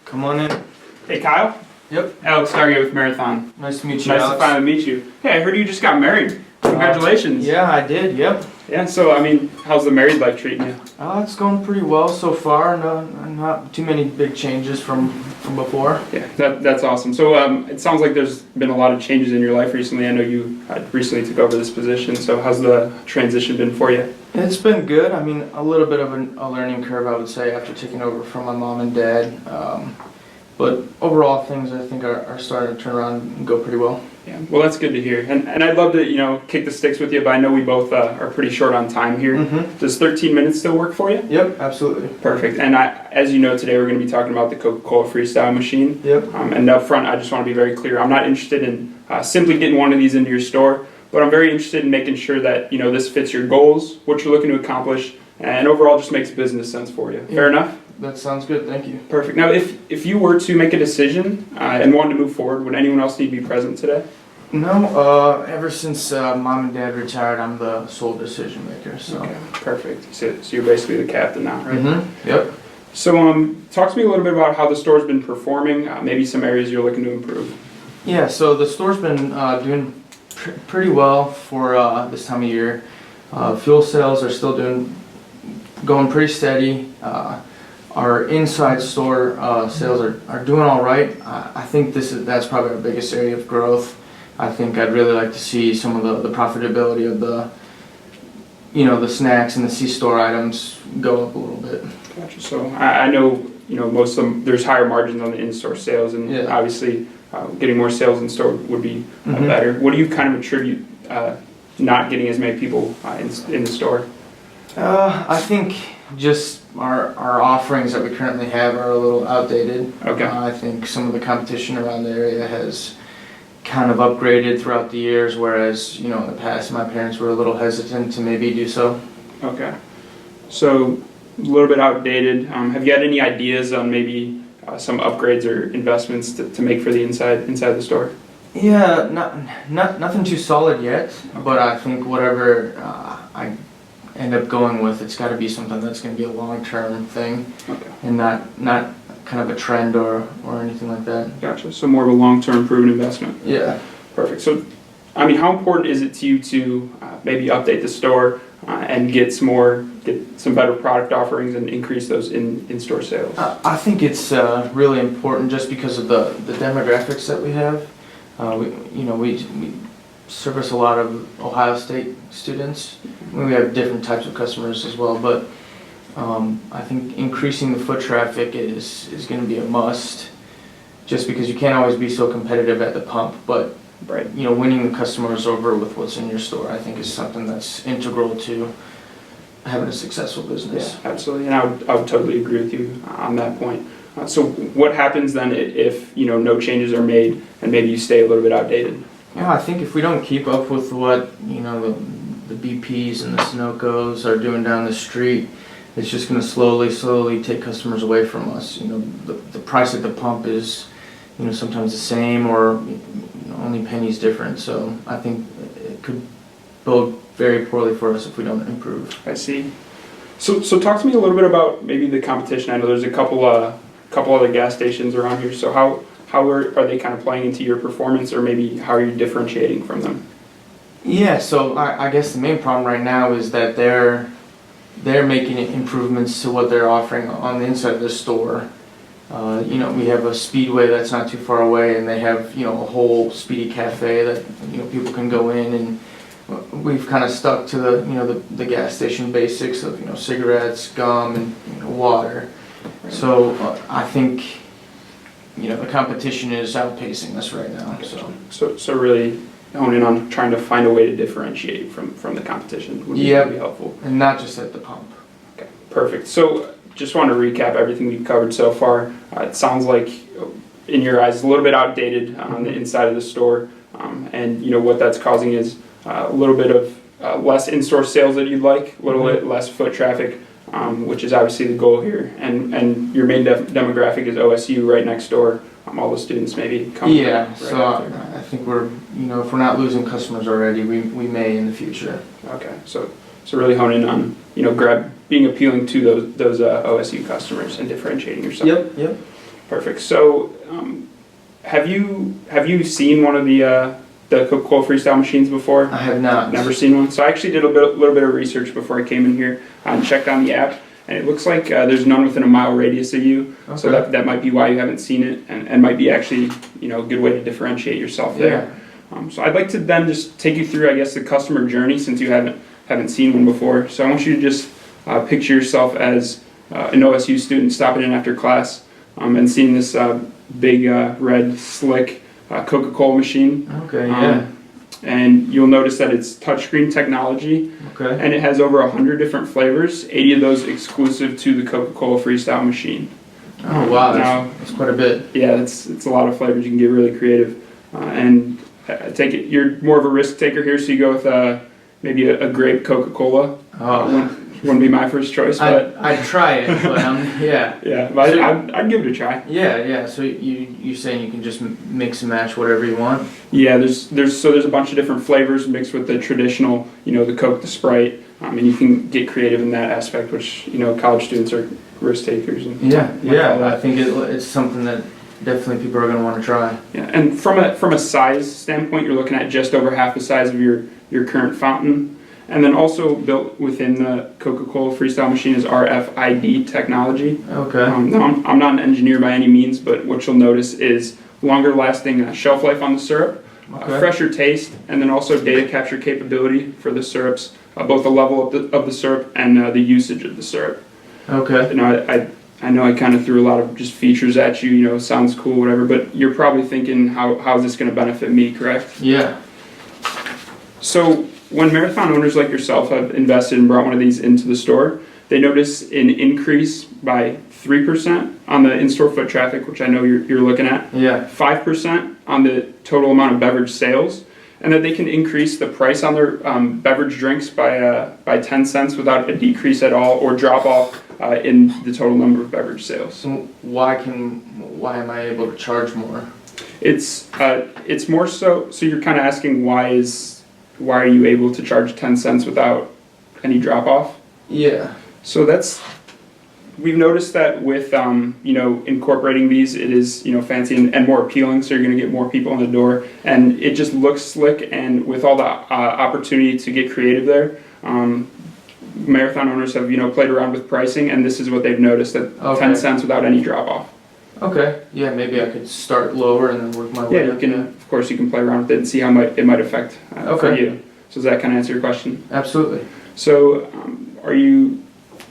Come on in. Hey Kyle. Yep. Alex Dargay with Marathon. Nice to meet you, Nice Alex. to finally meet you. Hey, I heard you just got married. Congratulations. Yeah, I did. Yep. Yeah. So how's the married life treating you? It's going pretty well so far. No, not too many big changes from before. Yeah, that's awesome. So it sounds like there's been a lot of changes in your life recently. I know you recently took over this position. So how's the transition been for you? It's been good. I mean, a little bit of a learning curve, I would say, after taking over from my mom and dad. But overall, things I think are starting to turn around and go pretty well. Yeah, well, that's good to hear. And I'd love to, kick the sticks with you, but I know we both are pretty short on time here. Mm-hmm. Does 13 minutes still work for you? Yep, absolutely. Perfect. And as you know, today we're going to be talking about the Coca Cola Freestyle machine. Yep. And up front, I just want to be very clear. I'm not interested in simply getting one of these into your store, but I'm very interested in making sure that, this fits your goals, what you're looking to accomplish, and overall just makes business sense for you. Yeah. Fair enough? That sounds good. Thank you. Perfect. Now, if you were to make a decision and wanted to move forward, would anyone else need to be present today? No, ever since mom and dad retired, I'm the sole decision maker. So. Okay, perfect. So you're basically the captain now, right? Mm-hmm. Yep. So talk to me a little bit about how the store's been performing, maybe some areas you're looking to improve. Yeah, so the store's been doing pretty well for this time of year. Fuel sales are still going pretty steady. Our inside store sales are doing all right. I think that's probably our biggest area of growth. I think I'd really like to see some of the profitability of the snacks and the C-store items go up a little bit. Gotcha. So I know most of them, there's higher margins on the in-store sales, and Yeah. obviously getting more sales in store would be better. What do you kind of attribute not getting as many people in the store? I think just our offerings that we currently have are a little outdated. Okay. I think some of the competition around the area has kind of upgraded throughout the years, whereas in the past my parents were a little hesitant to maybe do so. Okay. So a little bit outdated. Have you had any ideas on maybe some upgrades or investments to make for the inside the store? Yeah, nothing too solid yet, but I think whatever I end up going with, it's got to be something that's going to be a long-term thing, Okay. and not kind of a trend or anything like that. Gotcha. So more of a long-term proven investment. Yeah. Perfect. So, how important is it to you to maybe update the store and get some better product offerings and increase those in-store sales? I think it's really important just because of the demographics that we have. We service a lot of Ohio State students. We have different types of customers as well, but I think increasing the foot traffic is going to be a must, just because you can't always be so competitive at the pump, but Right. winning the customers over with what's in your store, I think, is something that's integral to having a successful business. Yeah, absolutely, and I would totally agree with you on that point. So what happens then if no changes are made and maybe you stay a little bit outdated? Yeah, I think if we don't keep up with what the BPs and the Sunoco's are doing down the street, it's just going to slowly take customers away from us. The price at the pump is sometimes the same, or only pennies different. So I think it could bode very poorly for us if we don't improve. I see. So talk to me a little bit about maybe the competition. I know there's a couple other gas stations around here. So how are they kind of playing into your performance, or maybe how are you differentiating from them? Yeah, so I guess the main problem right now is that they're making improvements to what they're offering on the inside of the store. We have a Speedway that's not too far away, and they have a whole Speedy Cafe that people can go in, and we've kind of stuck to the gas station basics of cigarettes, gum, and water. Right. So I think the competition is outpacing us right now. So really hone in on trying to find a way to differentiate from the competition would be helpful. And not just at the pump. Okay, perfect. So just want to recap everything we've covered so far. It sounds like, in your eyes, a little bit outdated on the inside of the store, and what that's causing is a little bit of less in-store sales that you'd like, a little bit less foot traffic, which is obviously the goal here. And your main demographic is OSU right next door. All the students maybe come. Yeah, right so after. I think we're if we're not losing customers already, we may in the future. Okay, so really hone in on being appealing to those OSU customers and differentiating yourself. Yep. Perfect. So, have you seen one of the Coca Cola Freestyle machines before? I have not. Never seen one. So I actually did a little bit of research before I came in here and checked on the app, and it looks like there's none within a mile radius of you. Okay. So that might be why you haven't seen it, and might be actually a good way to differentiate yourself there. Yeah. So I'd like to then just take you through, I guess, the customer journey since you haven't seen one before. So I want you to just picture yourself as an OSU student stopping in after class and seeing this big red slick Coca Cola machine. Okay. Yeah. And you'll notice that it's touchscreen technology, Okay. and it has over 100 different flavors, 80 of those exclusive to the Coca Cola Freestyle machine. Oh wow, Now, that's quite a bit. yeah, it's a lot of flavors. You can get really creative, and I take it you're more of a risk taker here, so you go with maybe a grape Coca Cola. Oh. Wouldn't be my first choice, but I'd try it, but yeah. yeah, but I'd give it a try. Yeah. So you're saying you can just mix and match whatever you want? Yeah, there's a bunch of different flavors mixed with the traditional, the Coke, the Sprite, and you can get creative in that aspect, which college students are risk takers. And Yeah. I think it's something that definitely people are going to want to try. Yeah, and from a size standpoint, you're looking at just over half the size of your current fountain. And then also built within the Coca Cola Freestyle machine is RFID technology. Okay. Now I'm not an engineer by any means, but what you'll notice is longer lasting shelf life on the syrup, Okay. fresher taste, and then also data capture capability for the syrups, both the level of the syrup and the usage of the syrup. Okay. I know I kind of threw a lot of just features at you, sounds cool, whatever, but you're probably thinking, how is this going to benefit me, correct? Yeah. So when marathon owners like yourself have invested and brought one of these into the store, they notice an increase by 3% on the in-store foot traffic, which I know you're looking at, Yeah. 5% on the total amount of beverage sales, and that they can increase the price on their beverage drinks by 10 cents without a decrease at all or drop off in the total number of beverage sales. So why am I able to charge more? It's more so you're kind of asking why are you able to charge 10 cents without any drop off? Yeah. So we've noticed that with incorporating these, it is fancy and more appealing, so you're going to get more people in the door, and it just looks slick. And with all the opportunity to get creative there, marathon owners have played around with pricing, and this is what they've noticed, that Okay. 10 cents without any drop off. Okay. Yeah, maybe I could start lower and then work my way up. Of course you can play around with it and see how it might affect for Okay. you. So does that kind of answer your question? Absolutely. So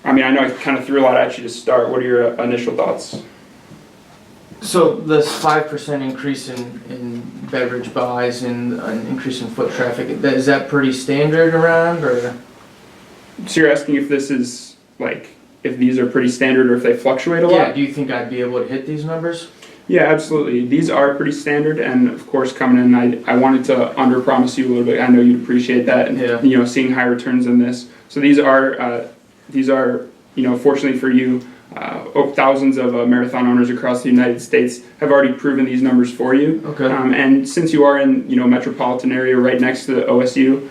I know I kind of threw a lot at you to start. What are your initial thoughts? So this 5% increase in beverage buys and an increase in foot traffic, is that pretty standard around, or? So you're asking if this is if these are pretty standard or if they fluctuate a lot? Yeah, do you think I'd be able to hit these numbers? Yeah, absolutely. These are pretty standard, and of course, coming in, I wanted to under-promise you a little bit. I know you'd appreciate that, and Yeah. seeing high returns in this. So these are fortunately for you, thousands of marathon owners across the United States have already proven these numbers for you. Okay. And since you are in metropolitan area right next to the OSU,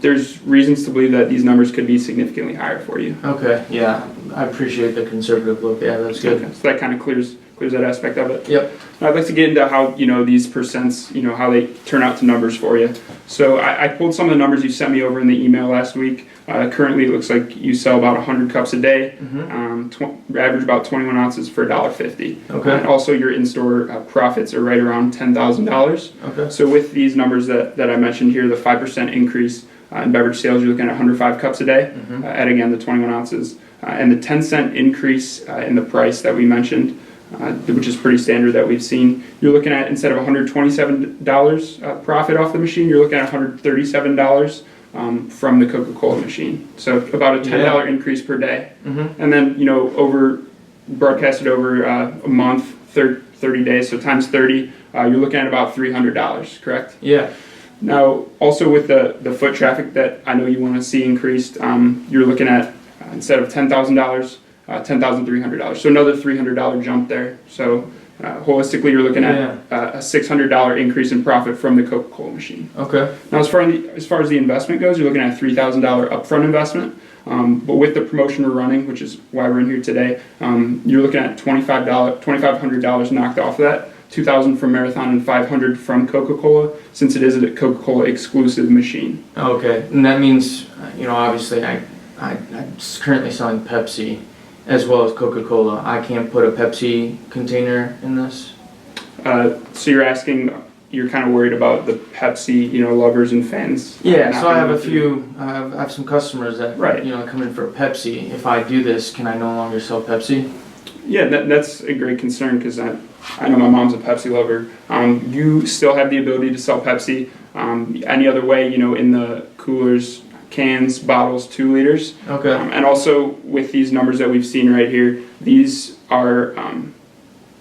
there's reasons to believe that these numbers could be significantly higher for you. Okay, yeah, I appreciate the conservative look. Yeah, that's good. Okay, so that kind of clears that aspect of it. Yep. Now I'd like to get into how these percents, how they turn out to numbers for you. So I pulled some of the numbers you sent me over in the email last week. Currently, it looks like you sell about 100 cups a day. Average about 21 ounces for $1.50. Okay. And also, your in-store profits are right around $10,000. Okay. So with these numbers that I mentioned here, the 5% increase in beverage sales, you're looking at 105 cups a day. At again the 21 ounces, and the 10-cent increase in the price that we mentioned. Which is pretty standard that we've seen. You're looking at, instead of $127 profit off the machine, you're looking at $137 from the Coca Cola machine. So about a $10 increase per day. And then broadcasted over a month, 30 days, so times 30, you're looking at about $300, correct? Yeah. Now, also with the foot traffic that I know you want to see increased, you're looking at, instead of $10,000, $10,300. So another $300 jump there. So holistically, you're looking at a $600 increase in profit from the Coca-Cola machine. Okay. Now, as far as the investment goes, you're looking at a $3,000 upfront investment. But with the promotion we're running, which is why we're in here today, you're looking at $2,500 knocked off of that. $2,000 from Marathon and $500 from Coca Cola, since it is a Coca Cola exclusive machine. Okay, and that means, obviously I'm currently selling Pepsi as well as Coca Cola. I can't put a Pepsi container in this. So you're kind of worried about the Pepsi, lovers and fans. Yeah, so I have I have some customers that Right. come in for Pepsi. If I do this, can I no longer sell Pepsi? Yeah, that's a great concern because I know my mom's a Pepsi lover. You still have the ability to sell Pepsi any other way, in the coolers, cans, bottles, 2 liters. Okay. And also with these numbers that we've seen right here, these are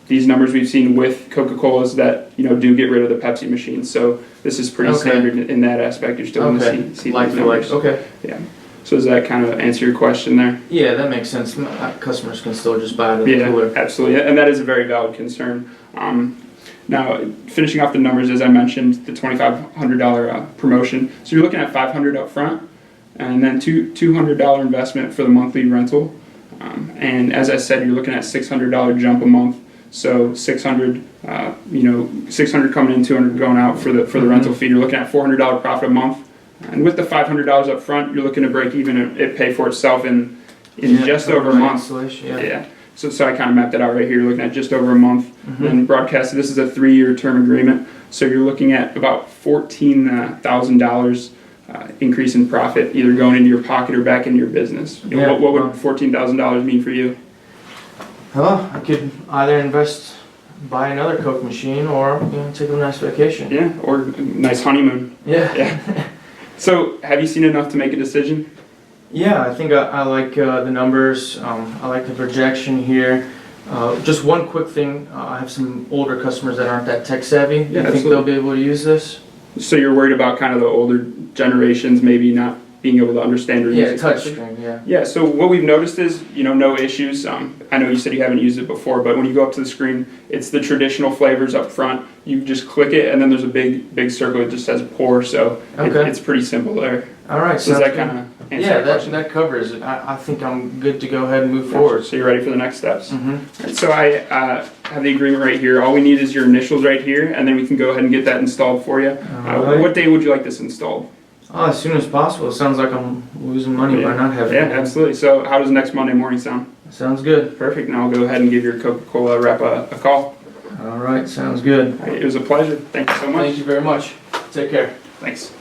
these numbers we've seen with Coca-Colas that do get rid of the Pepsi machines. So this is pretty standard in that aspect. You're still going to see like these for numbers. like. Okay. Yeah. So does that kind of answer your question there? Yeah, that makes sense. Customers can still just buy the cooler. Yeah, absolutely, and that is a very valid concern. Now, finishing off the numbers, as I mentioned, the $2,500 promotion. So you're looking at $500 up front, and then $200 investment for the monthly rental. And as I said, you're looking at $600 jump a month. So 600, 600 coming in, 200 going out for the rental fee. You're looking at $400 profit a month. And with the $500 up front, you're looking to break even and it pay for itself in just over a month. Yeah. So I kind of mapped that out right here. You're looking at just over a month. And broadcasted, this is a 3-year term agreement. So you're looking at about $14,000 increase in profit, either going into your pocket or back into your business. What would $14,000 mean for you? Well, I could either buy another Coke machine, or take a nice vacation. Yeah, or a nice honeymoon. Yeah. So, have you seen enough to make a decision? Yeah, I think I like the numbers. I like the projection here. Just one quick thing. I have some older customers that aren't that tech savvy. Do you think they'll be able to use this? So you're worried about kind of the older generations maybe not being able to understand or use it? Yeah, touchscreen, yeah. Yeah, so what we've noticed is, no issues. I know you said you haven't used it before, but when you go up to the screen, it's the traditional flavors up front. You just click it, and then there's a big circle that just says pour, so it's pretty simple there. All right, so does that kind of answer your question? that covers it. I think I'm good to go ahead and move forward. So you're ready for the next steps? Mm-hmm. So I have the agreement right here. All we need is your initials right here, and then we can go ahead and get that installed for you. Right. What day would you like this installed? Oh, as soon as possible. It sounds like I'm losing money by not having it. Yeah, absolutely. So how does next Monday morning sound? Sounds good. Perfect. Now I'll go ahead and give your Coca-Cola rep a call. All right, sounds good. It was a pleasure. Thank you so much. Thank you very much. Take care. Thanks.